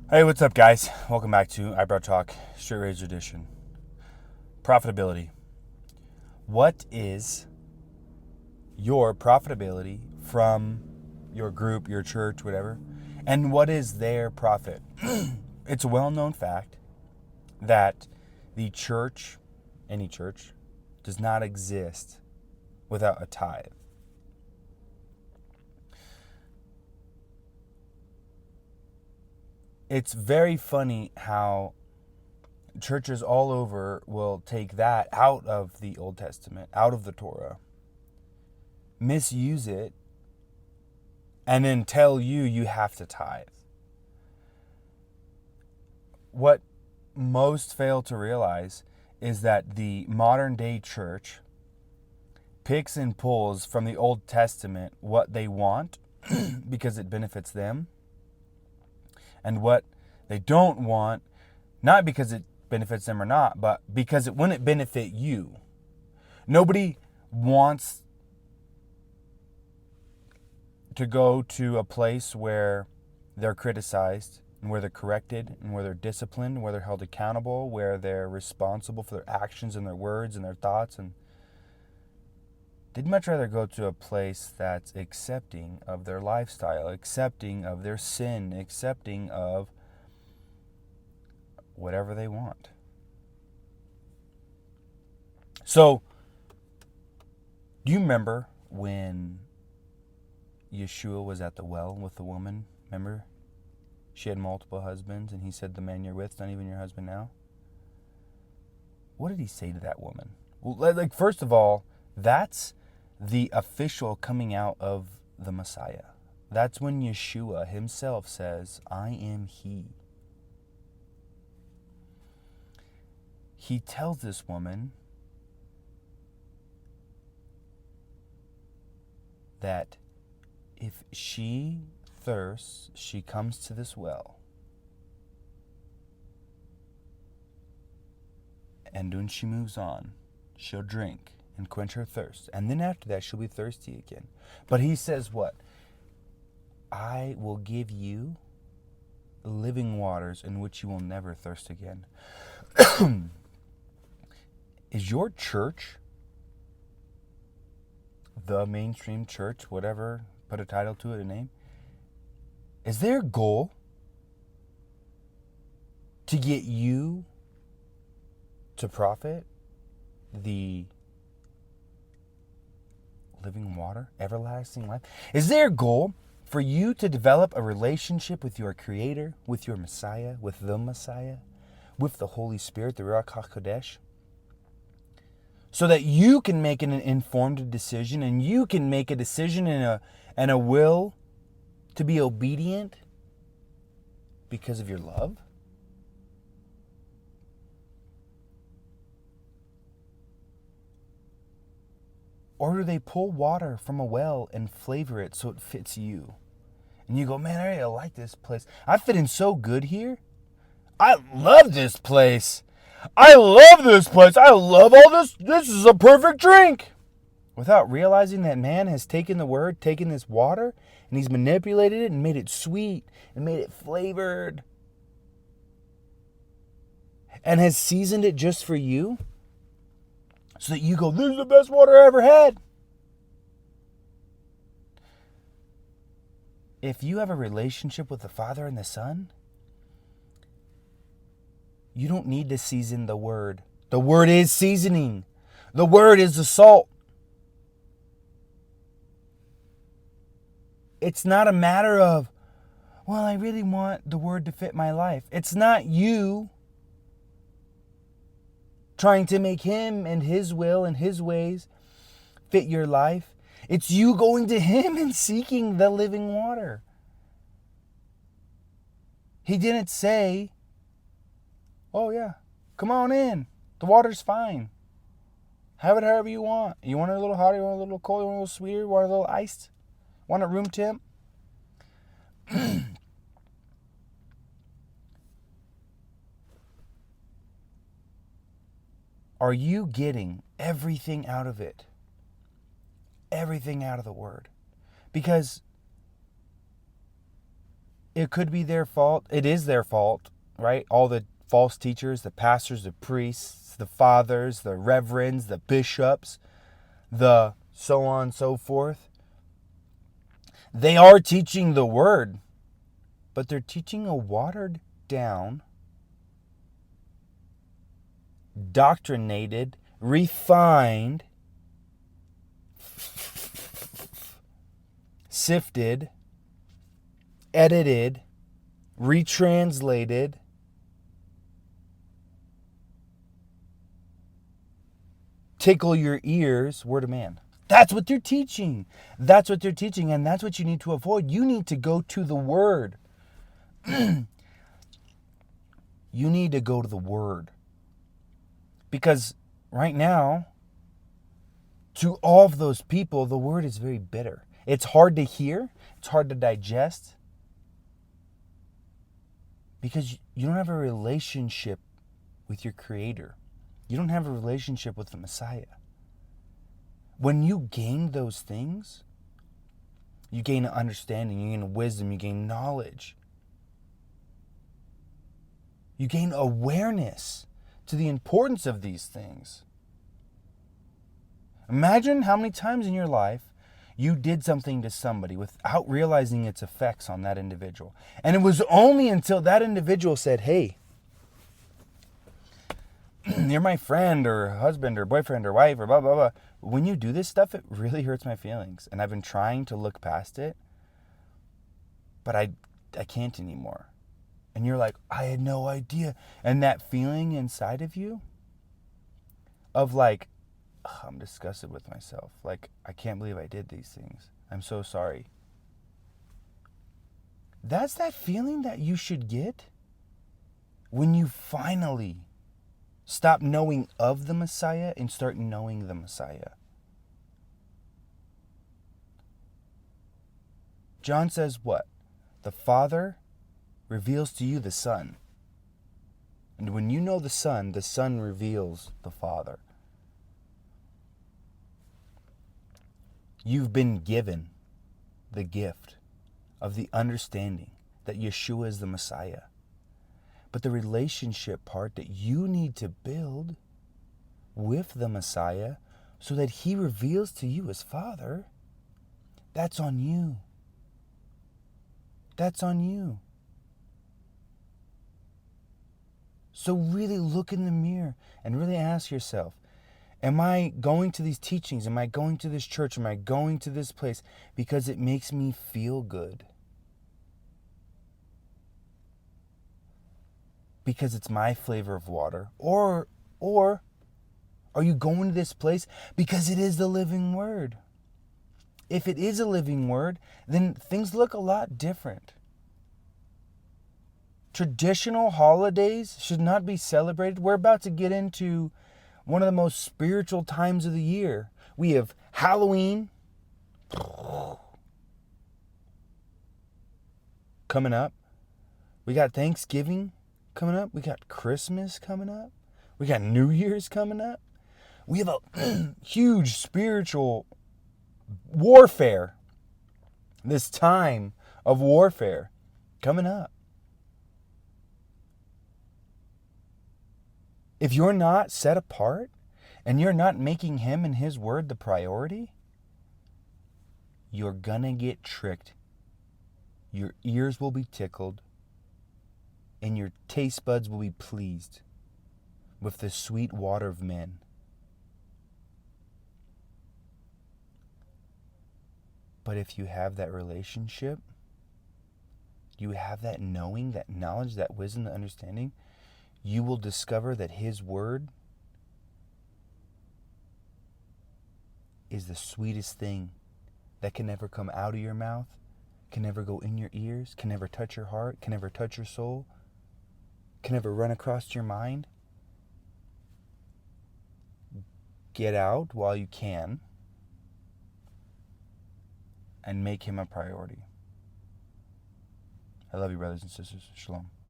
Hey, what's up, guys? Welcome back to Eyebrow Talk, Straight Razor Edition. Profitability. What is your profitability from your group, your church, whatever? And what is their profit? It's a well-known fact that the church, any church, does not exist without a tithe. It's very funny how churches all over will take that out of the Old Testament, out of the Torah, misuse it, and then tell you have to tithe. What most fail to realize is that the modern day church picks and pulls from the Old Testament what they want because it benefits them, and what they don't want, not because it benefits them or not, but because it wouldn't benefit you. Nobody wants to go to a place where they're criticized and where they're corrected and where they're disciplined, where they're held accountable, where they're responsible for their actions and their words and their thoughts. And they'd much rather go to a place that's accepting of their lifestyle, accepting of their sin, accepting of whatever they want. So, do you remember when Yeshua was at the well with the woman? Remember? She had multiple husbands, and he said, the man you're with is not even your husband now. What did he say to that woman? Well, first of all, that's the official coming out of the Messiah. That's when Yeshua himself says, I am he. He tells this woman that if she thirsts, she comes to this well. And when she moves on, she'll drink and quench her thirst. And then after that, she'll be thirsty again. But he says what? I will give you living waters in which you will never thirst again. Is your church, the mainstream church, whatever, put a title to it, a name, is their goal to get you to profit the living water, everlasting life? Is their goal for you to develop a relationship with your Creator, with your Messiah, with the Messiah, with the Holy Spirit, the Ruach HaKodesh, so that you can make an informed decision and you can make a decision and a will to be obedient because of your love? Or do they pull water from a well and flavor it so it fits you? And you go, man, I really like this place. I fit in so good here. I love this place. I love this place. I love all this. This is a perfect drink. Without realizing that man has taken the word, taken this water, and he's manipulated it and made it sweet and made it flavored and has seasoned it just for you so that you go, this is the best water I ever had. If you have a relationship with the Father and the Son, you don't need to season the word. The word is seasoning. The word is the salt. It's not a matter of, well, I really want the word to fit my life. It's not you trying to make him and his will and his ways fit your life. It's you going to him and seeking the living water. He didn't say, oh yeah, come on in. The water's fine. Have it however you want. You want it a little hotter, you want it a little cold, you want it a little sweeter, you want it a little iced? Want it room temp? Are you getting everything out of it? Everything out of the word? Because it could be their fault. It is their fault, right? All the false teachers, the pastors, the priests, the fathers, the reverends, the bishops, the so on and so forth. They are teaching the word, but they're teaching a watered down, doctrinated, refined, sifted, edited, retranslated, tickle your ears word of man. That's what they're teaching. That's what they're teaching, and that's what you need to avoid. You need to go to the Word. You need to go to the Word. Because right now, to all of those people, the Word is very bitter. It's hard to hear. It's hard to digest. Because you don't have a relationship with your Creator. You don't have a relationship with the Messiah. When you gain those things, you gain understanding, you gain wisdom, you gain knowledge. You gain awareness to the importance of these things. Imagine how many times in your life you did something to somebody without realizing its effects on that individual. And it was only until that individual said, hey, you're my friend or husband or boyfriend or wife or blah, blah, blah. When you do this stuff, it really hurts my feelings. And I've been trying to look past it, but I can't anymore. And you're like, I had no idea. And that feeling inside of you of like, I'm disgusted with myself. Like, I can't believe I did these things. I'm so sorry. That's that feeling that you should get when you finally stop knowing of the Messiah and start knowing the Messiah. John says what? The Father reveals to you the Son. And when you know the Son reveals the Father. You've been given the gift of the understanding that Yeshua is the Messiah. But the relationship part that you need to build with the Messiah so that he reveals to you his Father, that's on you. That's on you. So really look in the mirror and really ask yourself, am I going to these teachings? Am I going to this church? Am I going to this place because it makes me feel good? Because it's my flavor of water? Or are you going to this place because it is the living word? If it is a living word, then things look a lot different. Traditional holidays should not be celebrated. We're about to get into one of the most spiritual times of the year. We have Halloween coming up. We got Thanksgiving coming up. We got Christmas coming up. We got New Year's coming up. We have a huge spiritual warfare. This time of warfare coming up. If you're not set apart and you're not making him and his word the priority, you're gonna get tricked. Your ears will be tickled and your taste buds will be pleased with the sweet water of men. But if you have that relationship, you have that knowing, that knowledge, that wisdom, that understanding, you will discover that his word is the sweetest thing that can never come out of your mouth, can never go in your ears, can never touch your heart, can never touch your soul, can never run across your mind. Get out while you can and make him a priority. I love you, brothers and sisters. Shalom.